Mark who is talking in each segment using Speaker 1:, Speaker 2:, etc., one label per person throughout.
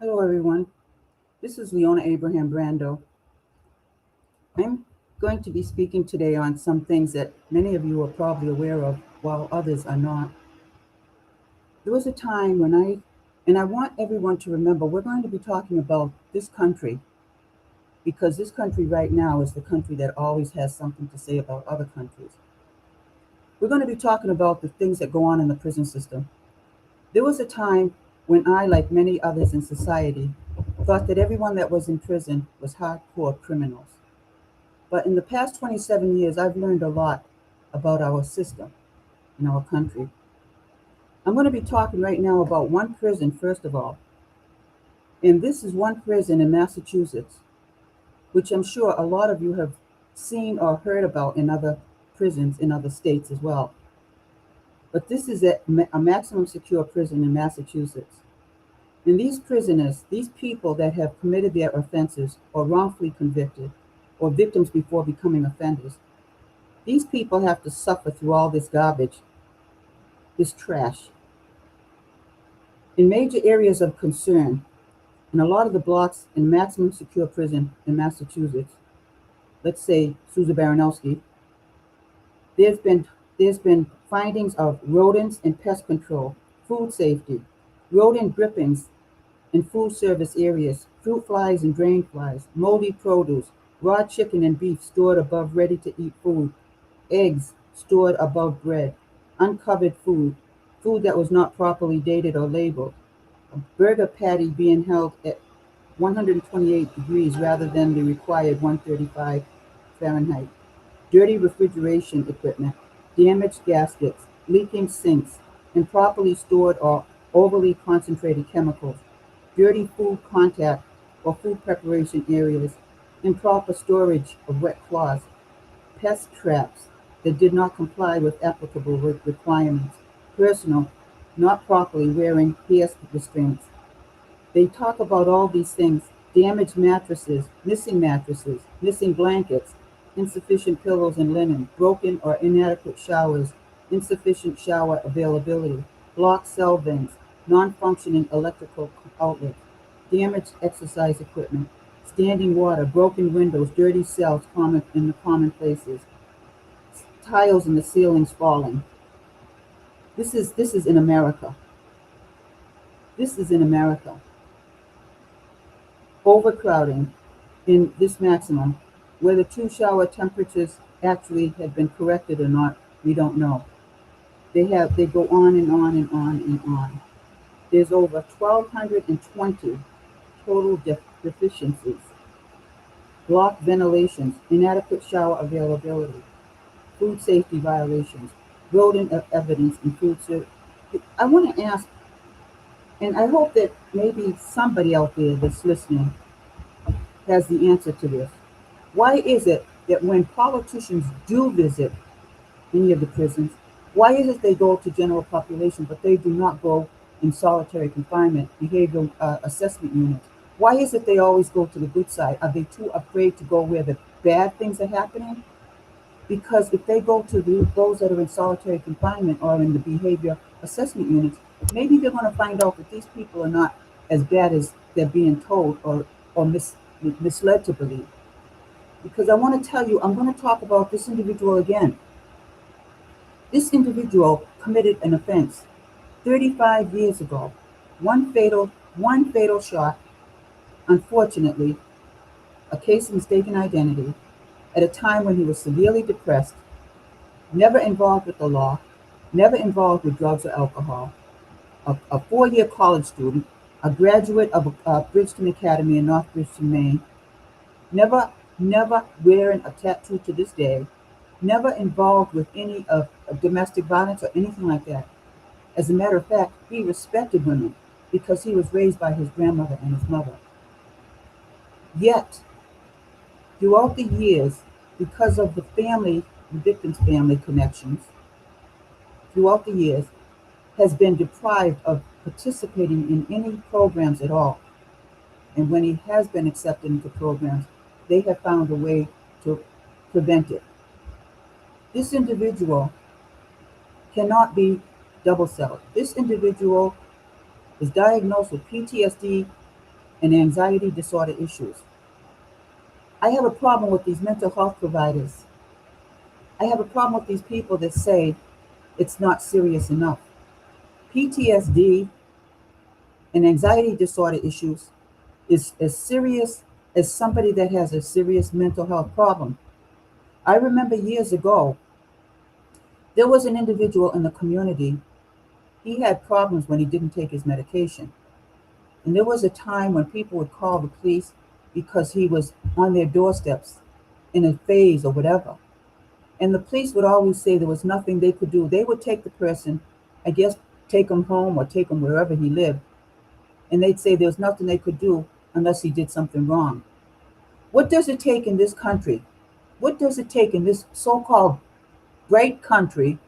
Speaker 1: Hello, everyone. This is Leona Abraham Brando. I'm going to be speaking today on some things that many of you are probably aware of, while others are not. There was a time when and I want everyone to remember, we're going to be talking about this country because this country right now is the country that always has something to say about other countries. We're going to be talking about the things that go on in the prison system. There was a time when I, like many others in society, thought that everyone that was in prison was hardcore criminals. But in the past 27 years, I've learned a lot about our system in our country. I'm going to be talking right now about one prison, first of all. And this is one prison in Massachusetts, which I'm sure a lot of you have seen or heard about in other prisons in other states as well. But this is a maximum secure prison in Massachusetts. And these prisoners, these people that have committed their offenses or wrongfully convicted, or victims before becoming offenders, these people have to suffer through all this garbage, this trash. In major areas of concern, in a lot of the blocks in maximum secure prison in Massachusetts, let's say Susan Baranowski, there's been there's been findings of rodents and pest control, food safety, rodent drippings in food service areas, fruit flies and drain flies, moldy produce, raw chicken and beef stored above ready-to-eat food, eggs stored above bread, uncovered food, food that was not properly dated or labeled, a burger patty being held at 128 degrees rather than the required 135 Fahrenheit, dirty refrigeration equipment, damaged gaskets, leaking sinks, improperly stored or overly concentrated chemicals, dirty food contact or food preparation areas, improper storage of wet cloths, pest traps that did not comply with applicable requirements, personal, not properly wearing hair restraints. They talk about all these things: damaged mattresses, missing blankets, insufficient pillows and linen, broken or inadequate showers, insufficient shower availability, blocked cell vents, non-functioning electrical outlets, damaged exercise equipment, standing water, broken windows, dirty cells common in the common places, tiles in the ceilings falling. This is in America. This is in America. Overcrowding in this maximum. Whether two shower temperatures actually have been corrected or not, we don't know. They go on and on and on and on. There's over 1,220 total deficiencies, blocked ventilations, inadequate shower availability, food safety violations, rodent evidence in food service. I want to ask, and I hope that maybe somebody out there that's listening has the answer to this. Why is it that when politicians do visit any of the prisons, why is it they go to general population, but they do not go in solitary confinement, behavioral assessment units? Why is it they always go to the good side? Are they too afraid to go where the bad things are happening? Because if they go to those that are in solitary confinement or in the behavior assessment units, maybe they're going to find out that these people are not as bad as they're being told or misled to believe. Because I want to tell you, I'm going to talk about this individual again. This individual committed an offense 35 years ago. One fatal shot, unfortunately, a case of mistaken identity, at a time when he was severely depressed, never involved with the law, never involved with drugs or alcohol, a four-year college student, a graduate of Bridgeton Academy in North Bridgeton, Maine, never wearing a tattoo to this day, never involved with any of domestic violence or anything like that. As a matter of fact, he respected women because he was raised by his grandmother and his mother. Yet, throughout the years, because of the victim's family connections, throughout the years, has been deprived of participating in any programs at all. And when he has been accepted into programs, they have found a way to prevent it. This individual cannot be double celled. This individual is diagnosed with PTSD and anxiety disorder issues. I have a problem with these mental health providers. I have a problem with these people that say it's not serious enough. PTSD and anxiety disorder issues is as serious as somebody that has a serious mental health problem. I remember years ago, there was an individual in the community. He had problems when he didn't take his medication. And there was a time when people would call the police because he was on their doorsteps in a phase or whatever. And the police would always say there was nothing they could do. They would take the person, I guess, take him home or take him wherever he lived. And they'd say there was nothing they could do unless he did something wrong. What does it take in this country? What does it take in this so-called great country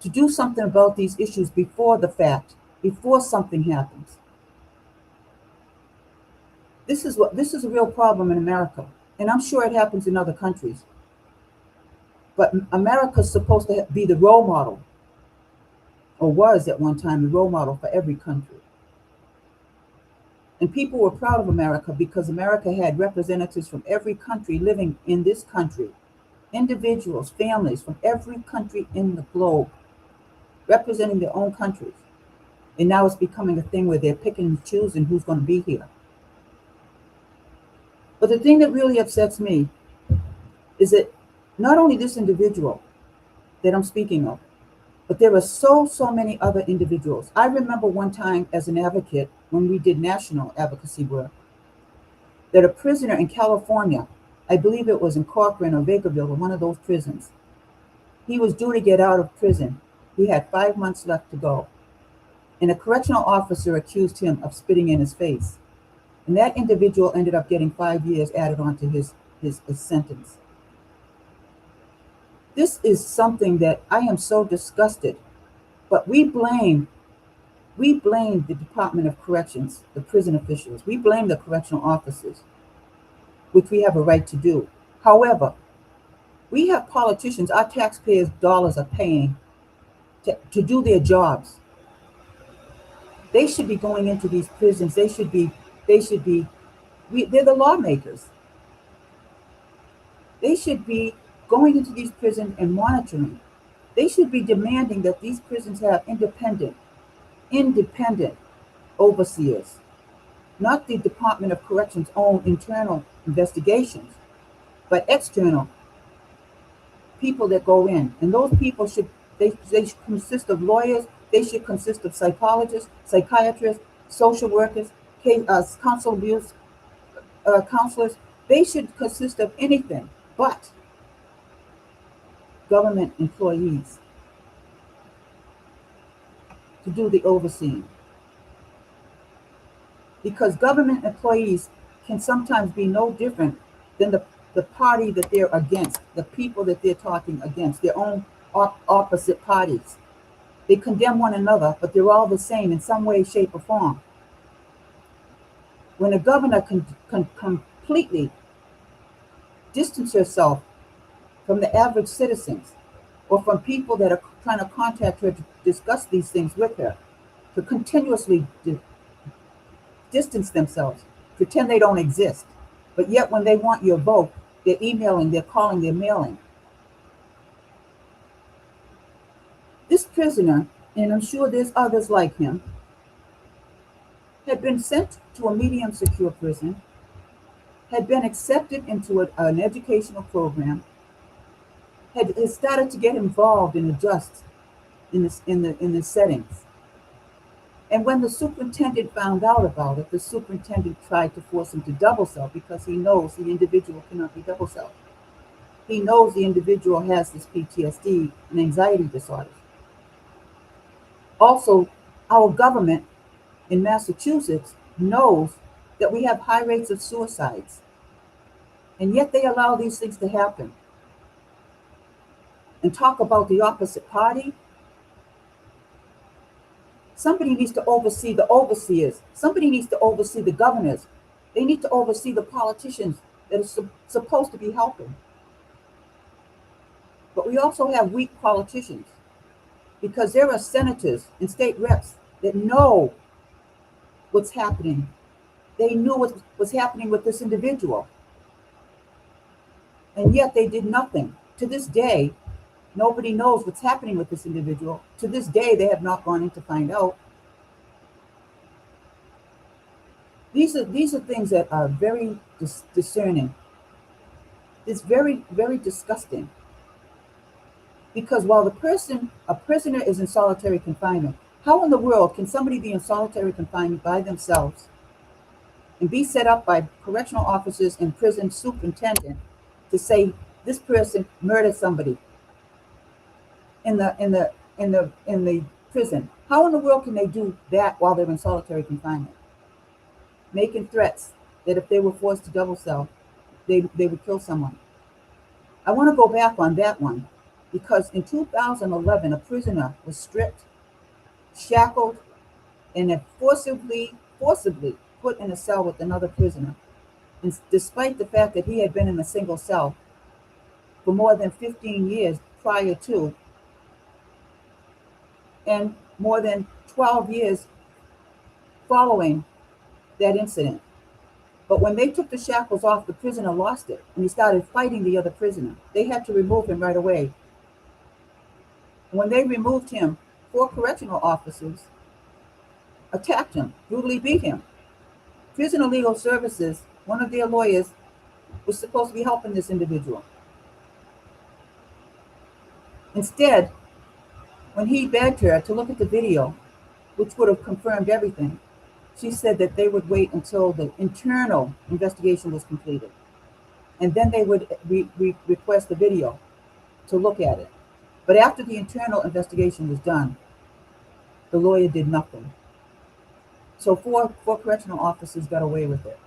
Speaker 1: to do something about these issues before the fact, before something happens? This is a real problem in America, and I'm sure it happens in other countries. But America's supposed to be the role model, or was at one time the role model for every country. And people were proud of America because America had representatives from every country living in this country, individuals, families from every country in the globe, representing their own countries. And now it's becoming a thing where they're picking and choosing who's going to be here. But the thing that really upsets me is that not only this individual that I'm speaking of, but there are so many other individuals. I remember one time as an advocate, when we did national advocacy work, that a prisoner in California, I believe it was in Corcoran or Bakerville, or one of those prisons, he was due to get out of prison. He had 5 months left to go. And a correctional officer accused him of spitting in his face. And that individual ended up getting 5 years added onto his sentence. This is something that I am so disgusted. But we blame the Department of Corrections, the prison officials. We blame the correctional officers, which we have a right to do. However, we have politicians, our taxpayers' dollars are paying to do their jobs. They should be going into these prisons. They're the lawmakers. They should be going into these prisons and monitoring. They should be demanding that these prisons have independent overseers, not the Department of Corrections' own internal investigations, but external people that go in. And those people should consist of lawyers. They should consist of psychologists, psychiatrists, social workers, counsel abuse counselors. They should consist of anything but government employees to do the overseeing. Because government employees can sometimes be no different than the party that they're against, the people that they're talking against, their own opposite parties. They condemn one another, but they're all the same in some way, shape, or form. When a governor can completely distance herself from the average citizens or from people that are trying to contact her to discuss these things with her, to continuously distance themselves, pretend they don't exist. But yet when they want your vote, they're emailing, they're calling, they're mailing. This prisoner, and I'm sure there's others like him, had been sent to a medium secure prison, had been accepted into an educational program, had started to get involved and adjust in the settings. And when the superintendent found out about it, the superintendent tried to force him to double cell because he knows the individual cannot be double celled. He knows the individual has this PTSD and anxiety disorders. Also, our government in Massachusetts knows that we have high rates of suicides, and yet they allow these things to happen. And talk about the opposite party. Somebody needs to oversee the overseers. Somebody needs to oversee the governors. They need to oversee the politicians that are supposed to be helping. But we also have weak politicians, because there are senators and state reps that know what's happening They knew what was happening with this individual, and yet they did nothing. To this day, nobody knows what's happening with this individual. To this day, they have not gone in to find out. These are things that are very discerning. It's very, very disgusting. Because while a prisoner is in solitary confinement, how in the world can somebody be in solitary confinement by themselves and be set up by correctional officers and prison superintendent to say this person murdered somebody in the prison? How in the world can they do that while they're in solitary confinement? Making threats that if they were forced to double cell, they would kill someone. I want to go back on that one because in 2011, a prisoner was stripped, shackled, and then forcibly put in a cell with another prisoner. And despite the fact that he had been in a single cell for more than 15 years prior to, and more than 12 years following that incident. But when they took the shackles off, the prisoner lost it, and he started fighting the other prisoner. They had to remove him right away. When they removed him, 4 correctional officers attacked him, brutally beat him. Prisoner Legal Services, one of their lawyers, was supposed to be helping this individual. Instead, when he begged her to look at the video, which would have confirmed everything, she said that they would wait until the internal investigation was completed. And then they would request the video to look at it. But after the internal investigation was done, the lawyer did nothing. So four correctional officers got away with it.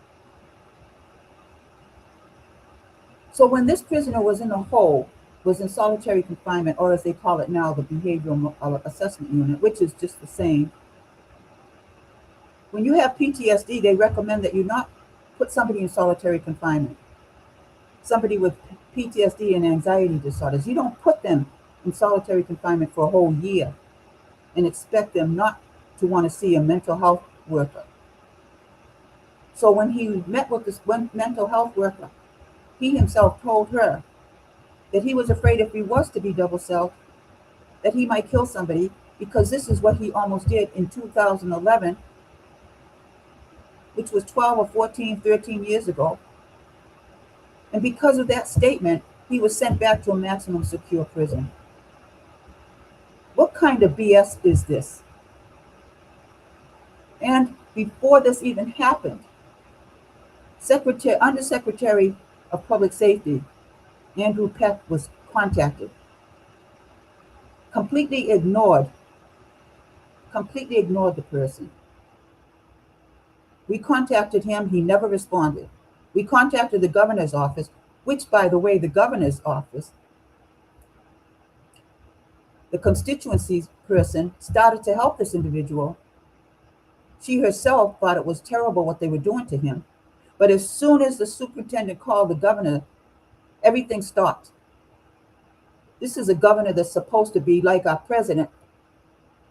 Speaker 1: So when this prisoner was in the hole, was in solitary confinement, or as they call it now, the behavioral assessment unit, which is just the same. When you have PTSD, they recommend that you not put somebody in solitary confinement. Somebody with PTSD and anxiety disorders, you don't put them in solitary confinement for a whole year and expect them not to want to see a mental health worker. So when he met with this one mental health worker, he himself told her that he was afraid if he was to be double celled, that he might kill somebody, because this is what he almost did in 2011, which was 12 or 14, 13 years ago. And because of that statement, he was sent back to a maximum secure prison. What kind of BS is this? And before this even happened, Undersecretary of Public Safety, Andrew Peck, was contacted. Completely ignored the person. We contacted him, he never responded. We contacted the governor's office, which, by the way, the governor's office, the constituency person, started to help this individual. She herself thought it was terrible what they were doing to him. But as soon as the superintendent called the governor, everything stopped. This is a governor that's supposed to be like our president,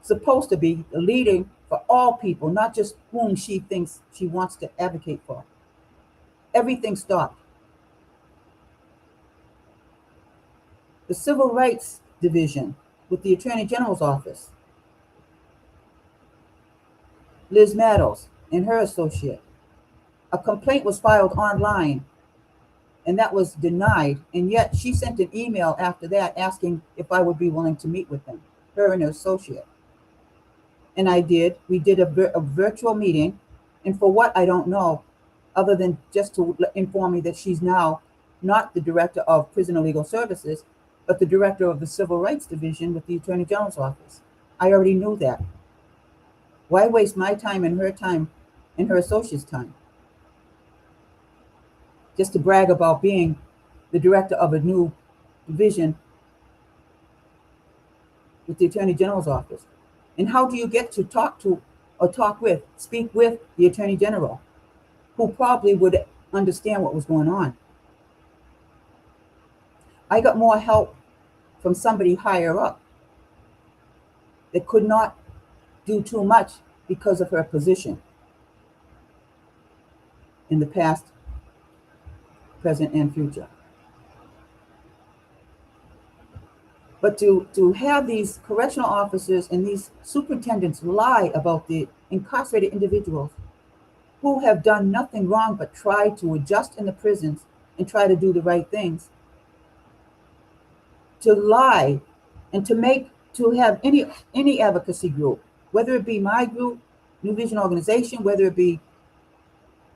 Speaker 1: supposed to be leading for all people, not just whom she thinks she wants to advocate for. Everything stopped. The Civil Rights Division with the Attorney General's office, Liz Maddles and her associate, a complaint was filed online, and that was denied. And yet she sent an email after that asking if I would be willing to meet with them, her and her associate. And I did. We did a virtual meeting. And for what, I don't know, other than just to inform me that she's now not the director of Prisoner Legal Services, but the director of the Civil Rights Division with the Attorney General's office. I already knew that. Why waste my time and her associate's time? Just to brag about being the director of a new division with the Attorney General's office. And how do you get to speak with the Attorney General, who probably would understand what was going on? I got more help from somebody higher up that could not do too much because of her position. in the past, present, and future. But to have these correctional officers and these superintendents lie about the incarcerated individuals who have done nothing wrong but try to adjust in the prisons and try to do the right things, to lie and to have any advocacy group, whether it be my group, New Vision Organization, whether it be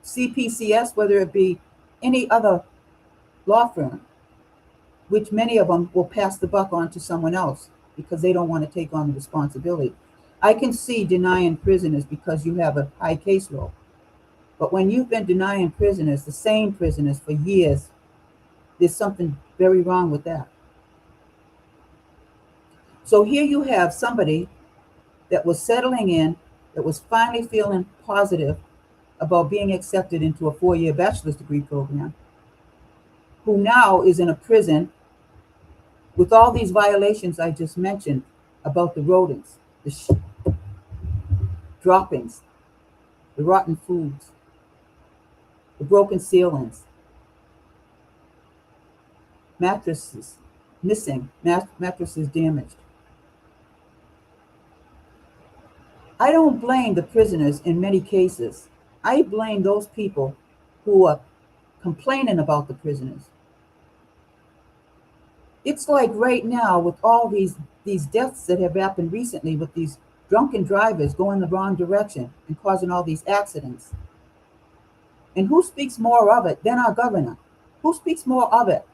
Speaker 1: CPCS, whether it be any other law firm, which many of them will pass the buck on to someone else because they don't want to take on the responsibility. I can see denying prisoners because you have a high caseload. But when you've been denying prisoners, the same prisoners for years, there's something very wrong with that. So here you have somebody that was settling in, that was finally feeling positive about being accepted into a 4-year bachelor's degree program, who now is in a prison with all these violations I just mentioned about the rodents, the droppings, the rotten foods, the broken ceilings, mattresses missing, mattresses damaged. I don't blame the prisoners in many cases. I blame those people who are complaining about the prisoners. It's like right now with all these deaths that have happened recently with these drunken drivers going the wrong direction and causing all these accidents. And who speaks more of it than our governor? Who speaks more of it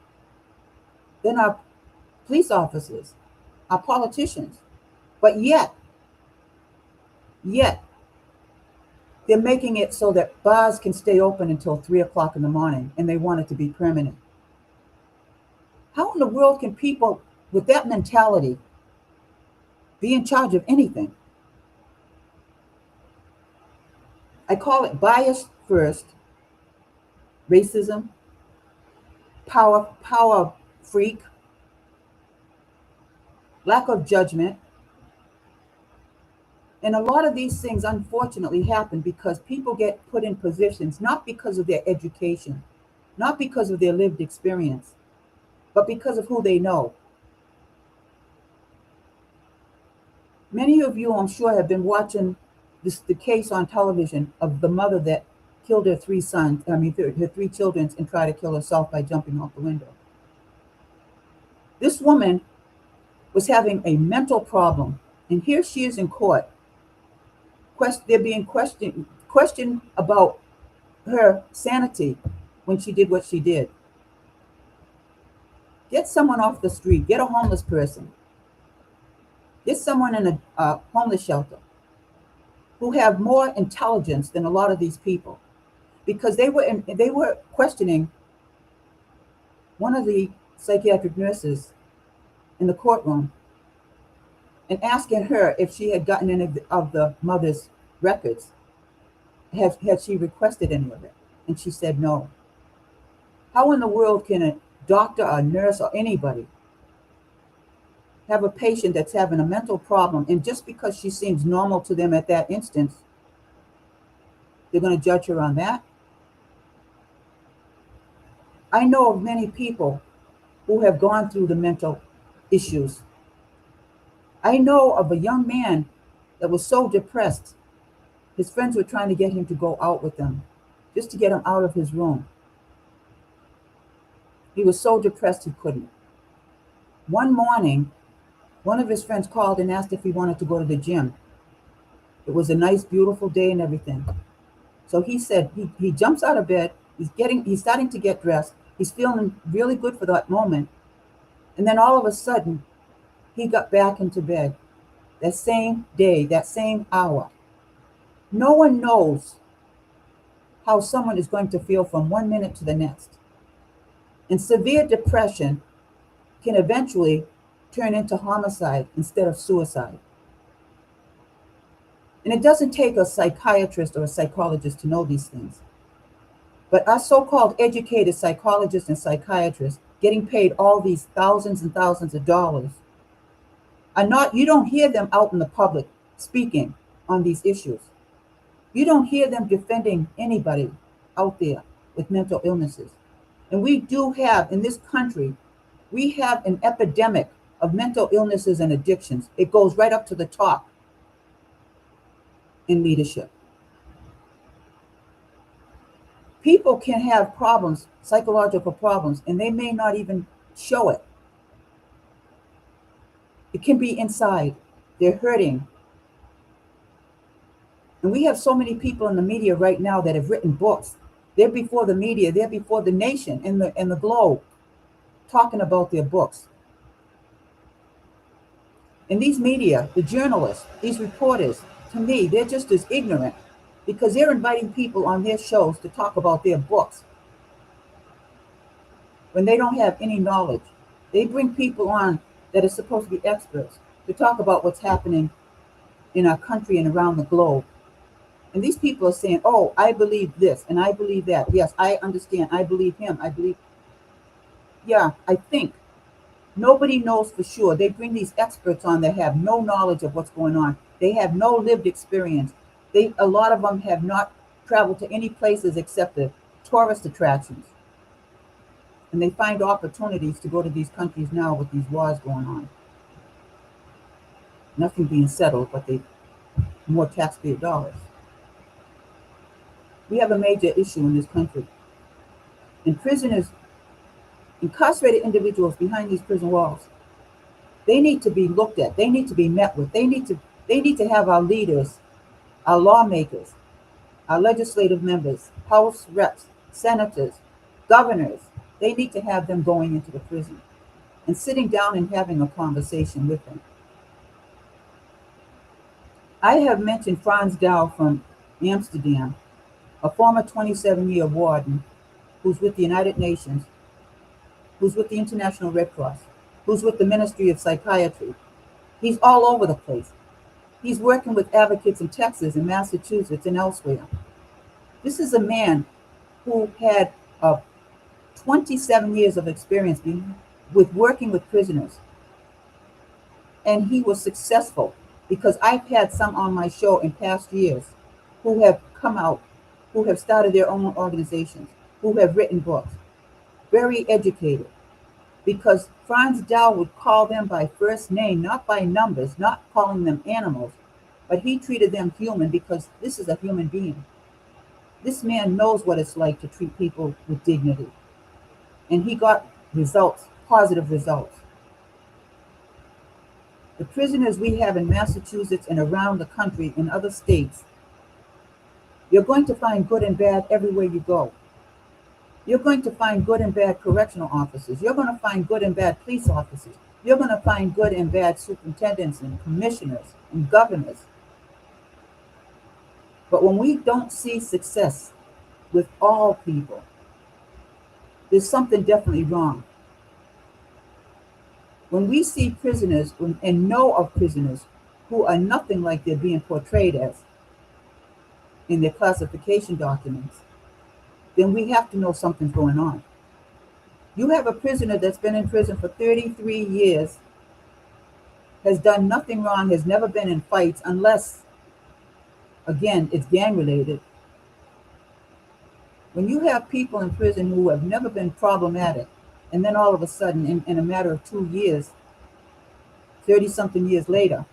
Speaker 1: than our police officers, our politicians? But yet, they're making it so that bars can stay open until 3 o'clock in the morning, and they want it to be permanent. How in the world can people with that mentality be in charge of anything? I call it bias first, racism, power freak, lack of judgment. And a lot of these things, unfortunately, happen because people get put in positions, not because of their education, not because of their lived experience, but because of who they know. Many of you, I'm sure, have been watching the case on television of the mother that killed her 3 sons, her 3 children, and tried to kill herself by jumping out the window. This woman was having a mental problem, and here she is in court. They're being questioned about her sanity when she did what she did. Get someone off the street, get a homeless person, get someone in a homeless shelter who have more intelligence than a lot of these people, because they were questioning one of the psychiatric nurses in the courtroom and asking her if she had gotten any of the mother's records. Had she requested any of it? And she said no. How in the world can a doctor, a nurse, or anybody have a patient that's having a mental problem, and just because she seems normal to them at that instance, they're going to judge her on that? I know of many people who have gone through the mental issues. I know of a young man that was so depressed, his friends were trying to get him to go out with them, just to get him out of his room. He was so depressed he couldn't. One morning, one of his friends called and asked if he wanted to go to the gym. It was a nice, beautiful day and everything. So he said, he jumps out of bed, he's starting to get dressed, he's feeling really good for that moment. And then all of a sudden, he got back into bed. That same day, that same hour. No one knows how someone is going to feel from one minute to the next. And severe depression can eventually turn into homicide instead of suicide. And it doesn't take a psychiatrist or a psychologist to know these things. But our so-called educated psychologists and psychiatrists getting paid all these thousands and thousands of dollars are not, you don't hear them out in the public speaking on these issues. You don't hear them defending anybody out there with mental illnesses. And we do have, in this country, we have an epidemic of mental illnesses and addictions. It goes right up to the top in leadership. People can have problems, psychological problems, and they may not even show it. It can be inside. They're hurting. And we have so many people in the media right now that have written books. They're before the media, they're before the nation and the globe, talking about their books. And these media, the journalists, these reporters, to me, they're just as ignorant because they're inviting people on their shows to talk about their books when they don't have any knowledge. They bring people on that are supposed to be experts to talk about what's happening in our country and around the globe. And these people are saying, oh, I believe this and I believe that. Yes, I understand. I believe him. I believe. Yeah, I think. Nobody knows for sure. They bring these experts on that have no knowledge of what's going on. They have no lived experience. A lot of them have not traveled to any places except the tourist attractions. And they find opportunities to go to these countries now with these wars going on. Nothing being settled, but more taxpayer dollars. We have a major issue in this country. And prisoners, incarcerated individuals behind these prison walls, they need to be looked at. They need to be met with. They need to have our leaders, our lawmakers, our legislative members, House reps, senators, governors. They need to have them going into the prison and sitting down and having a conversation with them. I have mentioned Frans Dow from Amsterdam, a former 27-year warden who's with the United Nations, who's with the International Red Cross, who's with the Ministry of Psychiatry. He's all over the place. He's working with advocates in Texas and Massachusetts and elsewhere. This is a man who had 27 years of experience with working with prisoners. And he was successful because I've had some on my show in past years who have come out, who have started their own organizations, who have written books, very educated, because Frans Dow would call them by first name, not by numbers, not calling them animals, but he treated them human because this is a human being. This man knows what it's like to treat people with dignity. And he got results, positive results. The prisoners we have in Massachusetts and around the country in other states, you're going to find good and bad everywhere you go. You're going to find good and bad correctional officers. You're going to find good and bad police officers. You're going to find good and bad superintendents and commissioners and governors. But when we don't see success with all people, there's something definitely wrong. When we see prisoners and know of prisoners who are nothing like they're being portrayed as in their classification documents, then we have to know something's going on. You have a prisoner that's been in prison for 33 years, has done nothing wrong, has never been in fights unless, again, it's gang related. When you have people in prison who have never been problematic, and then all of a sudden, in a matter of 2 years, 30-something years later,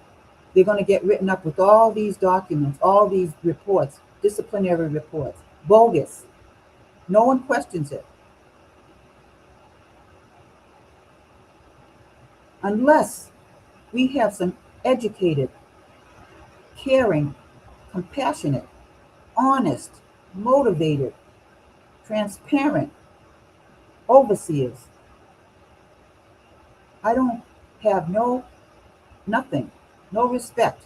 Speaker 1: they're going to get written up with all these documents, all these reports, disciplinary reports, bogus. No one questions it. Unless we have some educated, caring, compassionate, honest, motivated, transparent overseers. I don't have nothing, no respect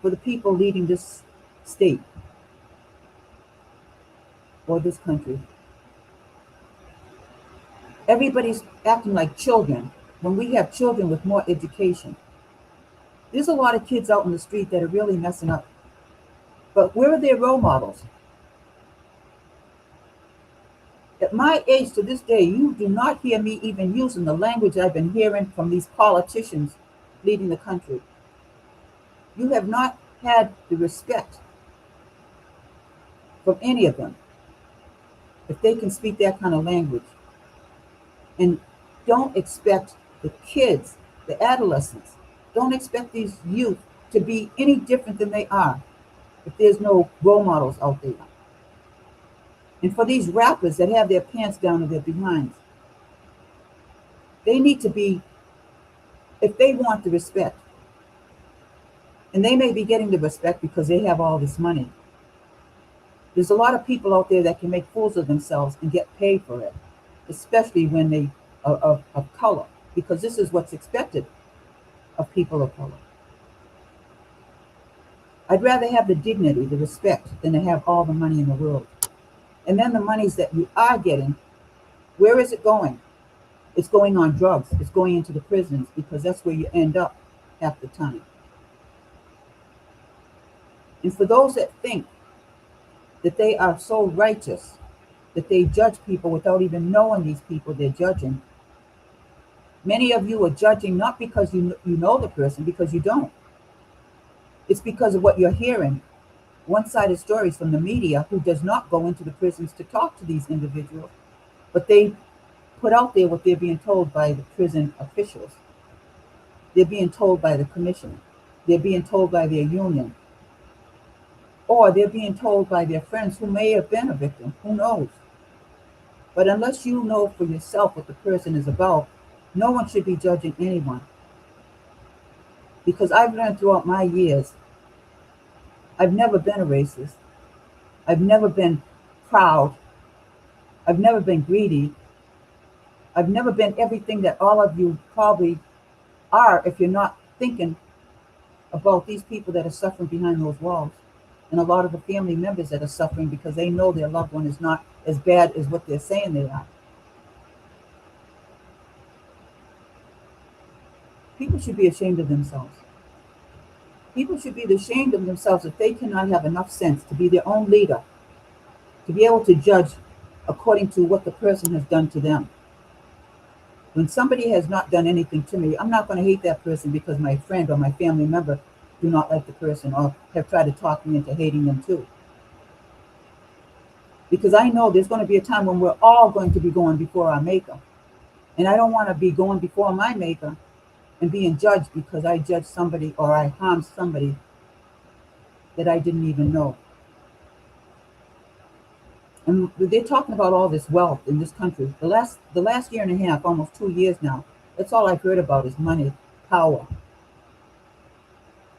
Speaker 1: for the people leading this state or this country. Everybody's acting like children when we have children with more education. There's a lot of kids out in the street that are really messing up. But where are their role models? At my age to this day, you do not hear me even using the language I've been hearing from these politicians leading the country. You have not had the respect from any of them. if they can speak that kind of language. And don't expect the kids, the adolescents, don't expect these youth to be any different than they are if there's no role models out there. And for these rappers that have their pants down to their behinds, they need to be, if they want the respect, and they may be getting the respect because they have all this money. There's a lot of people out there that can make fools of themselves and get paid for it, especially when they are of color, because this is what's expected of people of color. I'd rather have the dignity, the respect, than to have all the money in the world. And then the monies that you are getting, where is it going? It's going on drugs. It's going into the prisons, because that's where you end up half the time. And for those that think that they are so righteous that they judge people without even knowing these people they're judging, many of you are judging not because you know the person, because you don't. It's because of what you're hearing, one-sided stories from the media, who does not go into the prisons to talk to these individuals, but they put out there what they're being told by the prison officials. They're being told by the commissioner. They're being told by their union. Or they're being told by their friends who may have been a victim. Who knows? But unless you know for yourself what the person is about, no one should be judging anyone. Because I've learned throughout my years, I've never been a racist. I've never been proud. I've never been greedy. I've never been everything that all of you probably are if you're not thinking about these people that are suffering behind those walls. And a lot of the family members that are suffering because they know their loved one is not as bad as what they're saying they are. People should be ashamed of themselves. People should be ashamed of themselves if they cannot have enough sense to be their own leader, to be able to judge according to what the person has done to them. When somebody has not done anything to me, I'm not going to hate that person because my friend or my family member do not like the person or have tried to talk me into hating them too. Because I know there's going to be a time when we're all going to be going before our Maker. And I don't want to be going before my Maker and being judged because I judged somebody or I harmed somebody that I didn't even know. And they're talking about all this wealth in this country. The last year and a half, almost 2 years now, that's all I've heard about is money, power.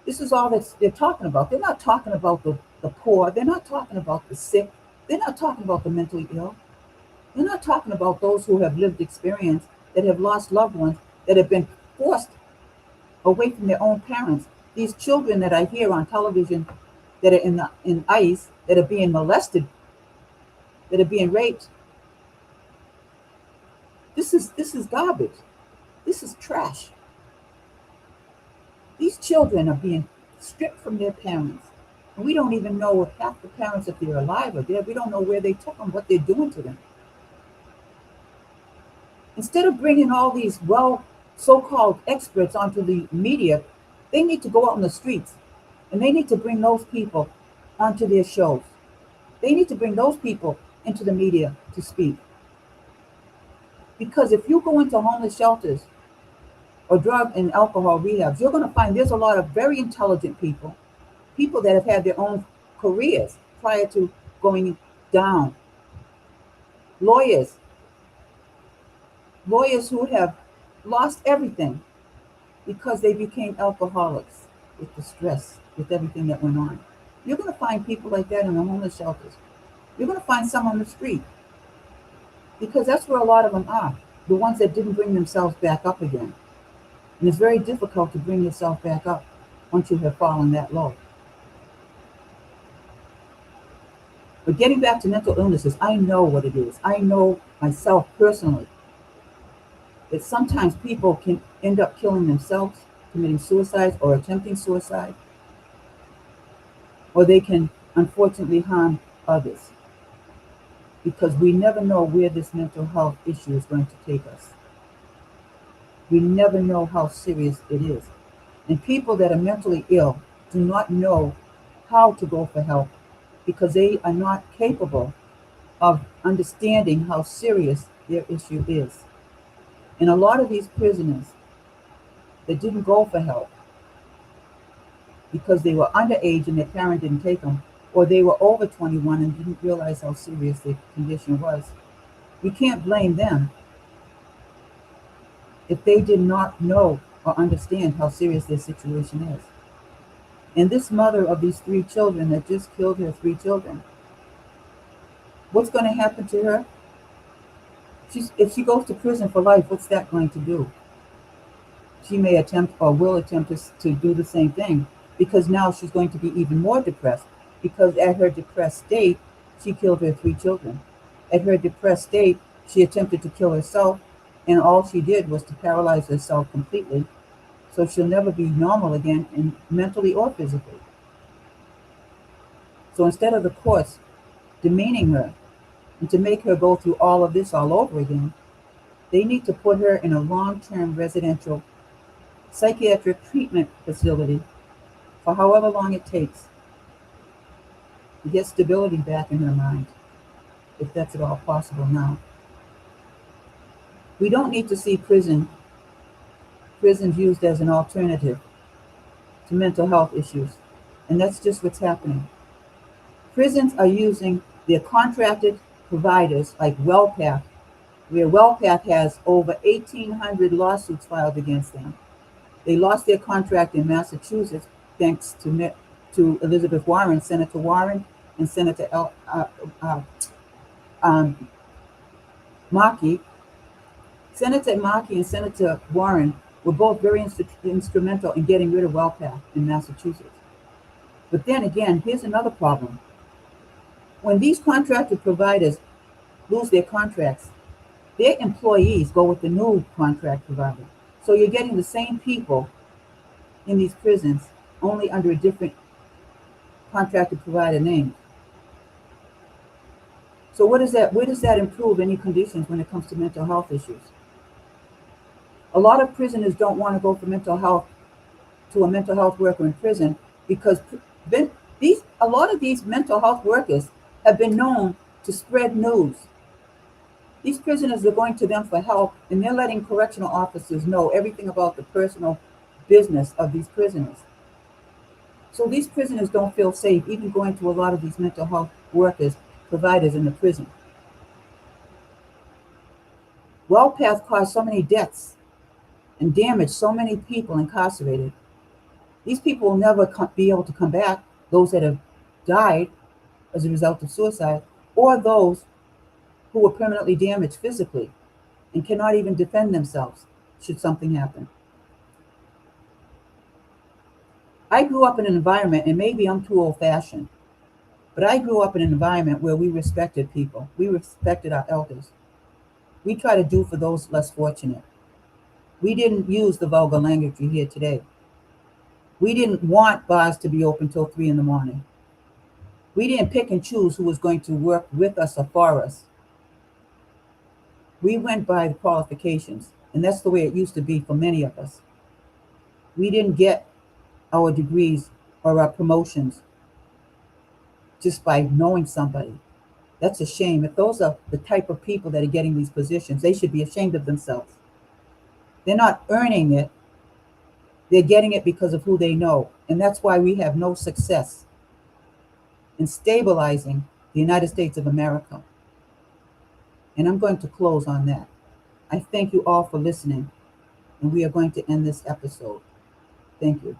Speaker 1: This is all that they're talking about. They're not talking about the poor. They're not talking about the sick. They're not talking about the mentally ill. They're not talking about those who have lived experience, that have lost loved ones, that have been forced away from their own parents. These children that I hear on television that are in ICE, that are being molested, that are being raped. This is garbage. This is trash. These children are being stripped from their parents. And we don't even know if half the parents, if they're alive or dead, we don't know where they took them, what they're doing to them. Instead of bringing all these so-called experts onto the media, they need to go out in the streets and they need to bring those people onto their shows. They need to bring those people into the media to speak. Because if you go into homeless shelters or drug and alcohol rehabs, you're going to find there's a lot of very intelligent people, people that have had their own careers prior to going down. Lawyers who have lost everything because they became alcoholics with the stress, with everything that went on. You're going to find people like that in the homeless shelters. You're going to find some on the street because that's where a lot of them are, the ones that didn't bring themselves back up again. And it's very difficult to bring yourself back up once you have fallen that low. But getting back to mental illnesses, I know what it is. I know myself personally that sometimes people can end up killing themselves, committing suicide or attempting suicide, or they can unfortunately harm others, because we never know where this mental health issue is going to take us. We never know how serious it is. And people that are mentally ill do not know how to go for help because they are not capable of understanding how serious their issue is. And a lot of these prisoners that didn't go for help because they were underage and their parent didn't take them, or they were over 21 and didn't realize how serious their condition was, we can't blame them if they did not know or understand how serious their situation is. And this mother of these 3 children that just killed her 3 children, what's going to happen to her? If she goes to prison for life, what's that going to do? She may attempt or will attempt to do the same thing, because now she's going to be even more depressed, because at her depressed state, she killed her 3 children. At her depressed state, she attempted to kill herself, and all she did was to paralyze herself completely, so she'll never be normal again, mentally or physically. So instead of the courts demeaning her and to make her go through all of this all over again, they need to put her in a long-term residential psychiatric treatment facility for however long it takes to get stability back in her mind, if that's at all possible now. We don't need to see prisons used as an alternative to mental health issues, and that's just what's happening. Prisons are using their contracted providers like WellPath, where WellPath has over 1,800 lawsuits filed against them. They lost their contract in Massachusetts thanks to Elizabeth Warren, Senator Warren, and Senator Markey. Senator Markey and Senator Warren were both very instrumental in getting rid of WellPath in Massachusetts. But then again, here's another problem. When these contracted providers lose their contracts, their employees go with the new contract provider. So you're getting the same people in these prisons, only under a different contracted provider name. So where does that improve any conditions when it comes to mental health issues? A lot of prisoners don't want to go for mental health to a mental health worker in prison because a lot of these mental health workers have been known to spread news. These prisoners are going to them for help, and they're letting correctional officers know everything about the personal business of these prisoners. So these prisoners don't feel safe even going to a lot of these mental health workers, providers in the prison. WellPath caused so many deaths and damaged so many people incarcerated. These people will never be able to come back, those that have died as a result of suicide, or those who were permanently damaged physically and cannot even defend themselves should something happen. I grew up in an environment, and maybe I'm too old-fashioned, but I grew up in an environment where we respected people. We respected our elders. We try to do for those less fortunate. We didn't use the vulgar language you hear today. We didn't want bars to be open till 3 a.m. We didn't pick and choose who was going to work with us or for us. We went by the qualifications, and that's the way it used to be for many of us. We didn't get our degrees or our promotions just by knowing somebody. That's a shame. If those are the type of people that are getting these positions, they should be ashamed of themselves. They're not earning it. They're getting it because of who they know. And that's why we have no success in stabilizing the United States of America. And I'm going to close on that. I thank you all for listening, and we are going to end this episode. Thank you.